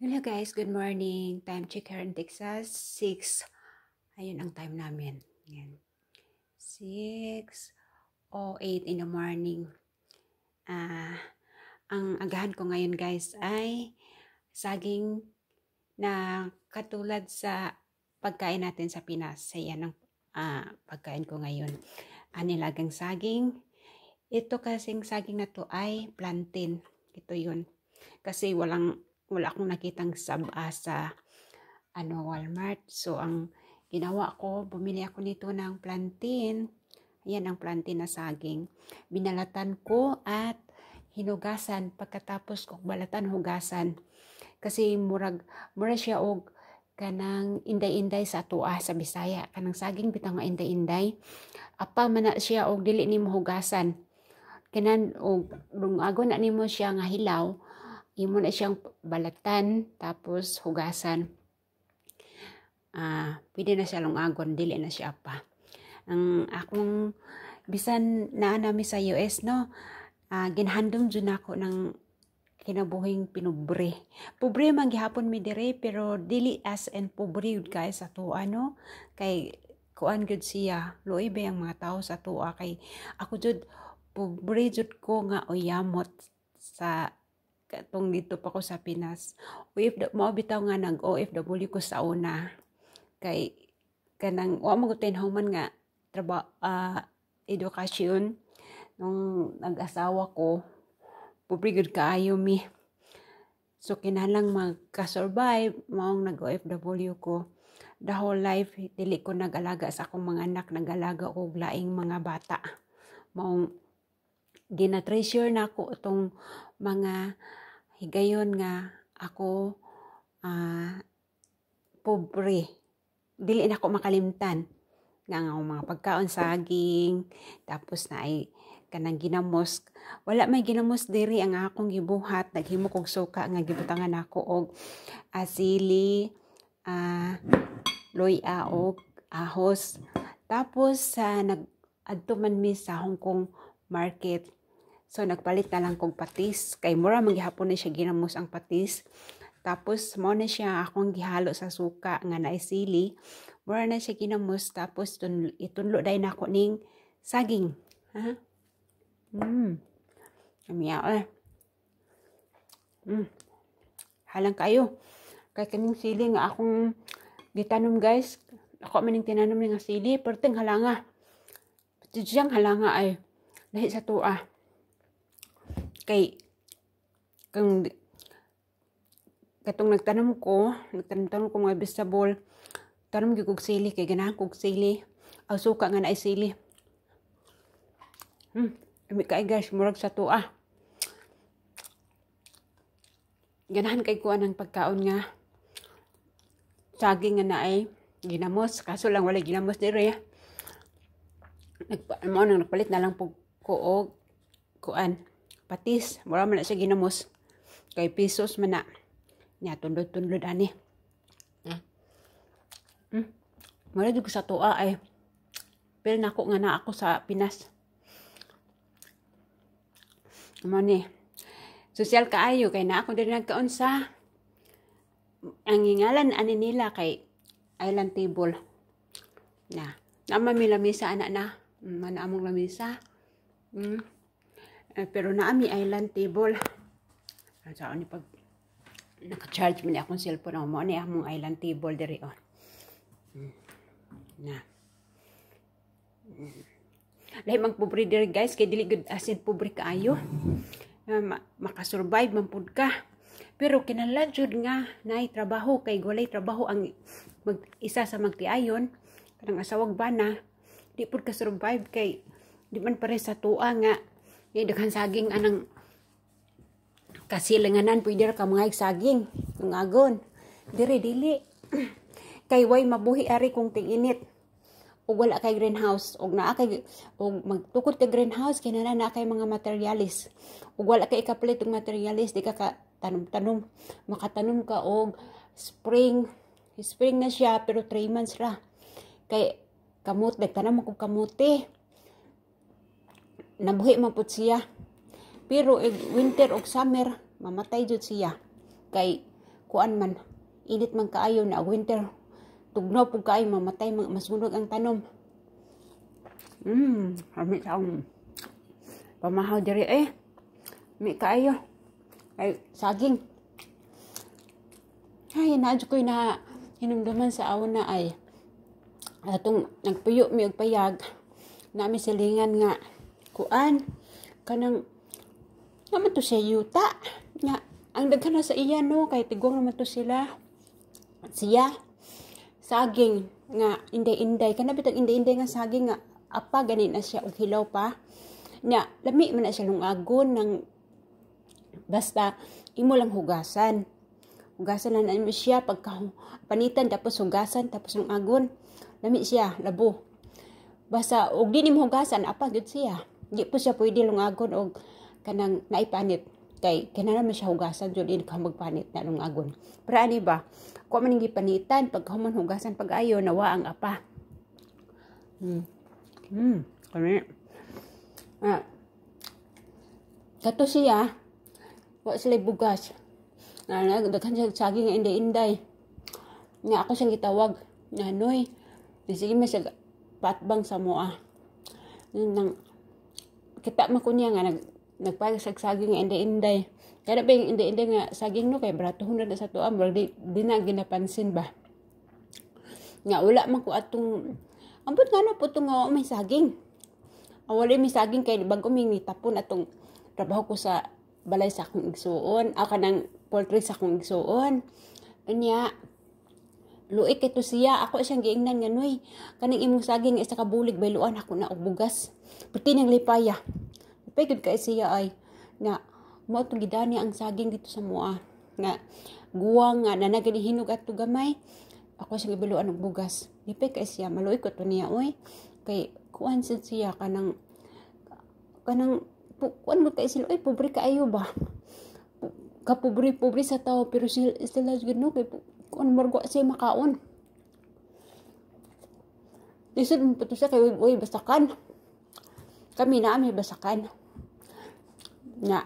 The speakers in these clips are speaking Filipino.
Hello guys, good morning. Time check here in Texas, 6. Ayun ang time namin. Yan. 6:08 in the morning. Ang agahan ko ngayon guys ay saging na katulad sa pagkain natin sa Pinas. Ayan ang pagkain ko ngayon. Nilagang saging. Ito kasing saging na to ay plantain. Ito yun. Kasi wala akong nakitang sa Walmart. So, ang ginawa ko, bumili ako nito ng plantain. Ayan ang plantain na saging. Binalatan ko at hinugasan. Pagkatapos ko balatan, hugasan. Kasi mura siya og kanang inday-inday sa tuwa sa Bisaya. Kanang saging bitang nga inday-inday. Apa man na siya og dili nimo hugasan. Kanan og lungagon na nimo siya nga hilaw. Imo na siyang balatan, tapos hugasan. Pwede na siya lungagon, dili na siya pa. Ang akong, bisan na nami sa US, no? Ginhandom dyan ako ng kinabuhing pinubre. Pobre man gihapon mi dire, pero dili as and pobre yun guys sa tuwa, no? Kay, kuan gud siya, luoy ba yung mga tao sa tuwa? Kay, ako jud, pobre jud ko nga oyamot sa katong dito pa ko sa Pinas. Mao bitaw nga nag-OFW ko sa una. Kay kanang wa mo human nga edukasyon nung nag-asawa ko. Pobre gud kaayo mi. So kinahanglan magka-survive maong nag-OFW ko. The whole life dili ko nag-alaga sa akong mga anak, nag-alaga og laing mga bata. Maong gina-treasure na ako itong mga higayon nga ako pobre. Dili na ako makalimtan nga mga pagkaon saging, tapos na ay kanang ginamos. Wala may ginamos diri ang akong gibuhat, naghimo kog suka nga gibutangan ako og asili, loya og ahos. Tapos nag-adto man mi sa Hong Kong market. So, nagpalit na lang kong patis. Kay mura maghihapon na siya ginamos ang patis. Tapos, mo na siya akong gihalo sa suka nga naisili. Mura na siya ginamos. Tapos, itunlo dahil na ako ning saging. Amiya, halang kayo. Kay kaming sili nga akong gitanom guys. Ako maning tinanom nga sili. Perteng halanga. Siyang halanga ay dahil sa tuwa. Kay katong nagtanom ko mga vegetable, tanom gyud kog sili kay ganahan kog sili, aw suka nga naay sili. Ami kay guys, murag sa tuwa. Ganahan kay kuan ang pagkaon nga saging nga naay ginamos, kaso lang wala ginamos dire. Nagpalit na lang po ko og kuan patis, mura man na siya ginamos. Kay pesos man na. Nya, tundod-tundod ani. Mura dito sa tuwa ay. Pero nako nga na ako sa Pinas. Ni. Social kaayo kay na ako din nagkaon sa ang ngalan ani nila kay Island Table. Nama mi lamisa anak na. Mana among lamisa. Pero naami Island Table. Saan ni pag naka-charge mo ni akong cellphone mo ni among Island Table diri on. Lahi mang pobre diri guys kay dili gud asin pobre kaayo. Makasurvive man pud ka. Pero kinahanglan jud nga naay trabaho kay walay trabaho ang isa sa magtiayon kanang asawag bana. Di pud ka survive kay di man pare sa tuwa nga daghang saging anang kasilinganan pwede ra ka mga saging ngagon dili kay way mabuhi ari kung tig-init ug wala kay greenhouse ug naa kay ug magtukod ka greenhouse kinahanglan na kay mga materialis ug wala kay ikapalit og materialis di ka tanom makatanom ka og spring na siya pero 3 months ra kay kamot nagtanom ko kamote nabuhi man pud siya pero winter o summer mamatay jud siya kay kuan man, init man kaayo na winter, tugnaw po kaayo, mamatay, masunog ang tanom. Kami sa akong pamahaw diri may kaayo. Ay, saging. Ay, naadyo ko'y na hinumduman sa awon na ay atong nagpuyo mi og payag nami silingan nga kuan kanang naman to siya yuta nga ang daghan na sa iya no kay tigong naman to siya saging nga inday-inday kana bitag inday-inday nga saging nga apa ganin na siya og hilaw pa nya lami man na siya lungagon ng basta imo lang hugasan na namin siya pagka panitan tapos hugasan tapos lungagon lami siya labo basta og di nimo hugasan apa gyud siya di po siya pwede lungagon og kanang naipanit kay kinahanglan man siya hugasan jud din ka magpanit na lungagon pero ani ba ko man ning gipanitan pagka human hugasan pag-ayo nawa ang apa kani kato siya wa sila bugas daghan siya saging nga inday-inday nga ako siyang gitawag nga noy sige man siya patbang sa moa nang kita man ko niya nga nagpagsaging nga inday-inday kada ba yung inday-inday nga saging no kay bratohon na sa tuam di na ginapansin ba nga wala man ko atong ambot nga no putong nga may saging wala may saging kay bago may tapon atong trabaho ko sa balay sa akong igsuon kanang poultry sa akong igsuon anya luik ito siya ako siyang giingnan nga noy kaning imong saging isa ka bulig bayluan ako na og bugas puti nang lipaya pagod kay siya ay nga mo to gidani ang saging dito sa moa nga guwang nga nanagani hinog ato gamay ako siyang gibayluan og bugas ipay kay siya maluik ko to niya oy kay kuan siya kanang kuan mo kay sila ay pobre kaayo ba kapobre sa tao pero sila jud no kay kuan morgo siya makaon lisod mo pito siya kay oy basakan kami na may basakan nga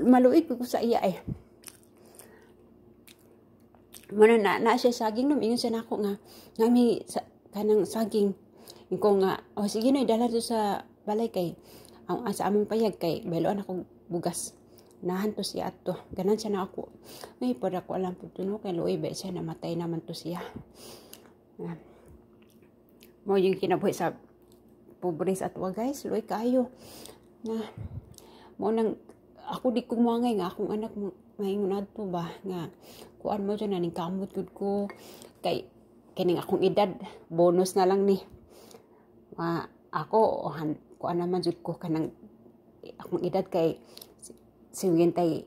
maluig ko sa iya mana na siya saging no ingon siya nako nga may kanang saging ko nga sige no idala to sa balay kay ang sa among payag kay bayloan ako bugas nahan to siya ato ganan siya na ako may para ko alam pud no kay luoy ba siya namatay naman to siya mo yung kinabuhi sa pobre sa atwa guys luoy kayo na mo nang ako di ko mangay nga akong anak maingon adto ba nga kuan mo dyan naning kamot gud ko kay kining akong edad bonus na lang ni ako kuan naman jud ko kanang akong edad kay 53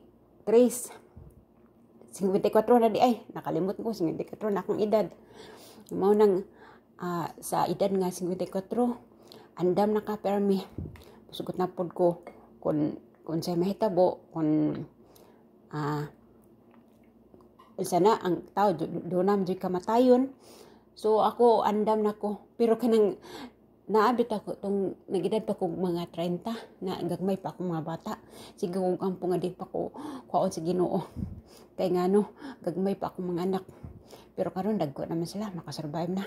54 na di ay nakalimot ko 54 na akong edad mao nang sa edad nga 54 andam na ka permi sugot na pod ko kung say mahitabo kung sana ang tao dunam jud kamatayon so ako andam na ko pero kanang naabit ako tong nagedad pa ko mga 30 na gagmay pa akong mga bata sige kung ang nga di pa ko kuon sa Ginoo kay ngano gagmay pa akong mga anak pero karon dagko naman sila makasurvive na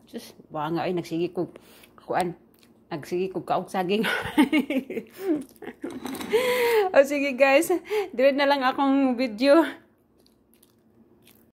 sus ba nga ay nagsige ko kuan nagsige ko kaog saging o sige guys dire na lang akong video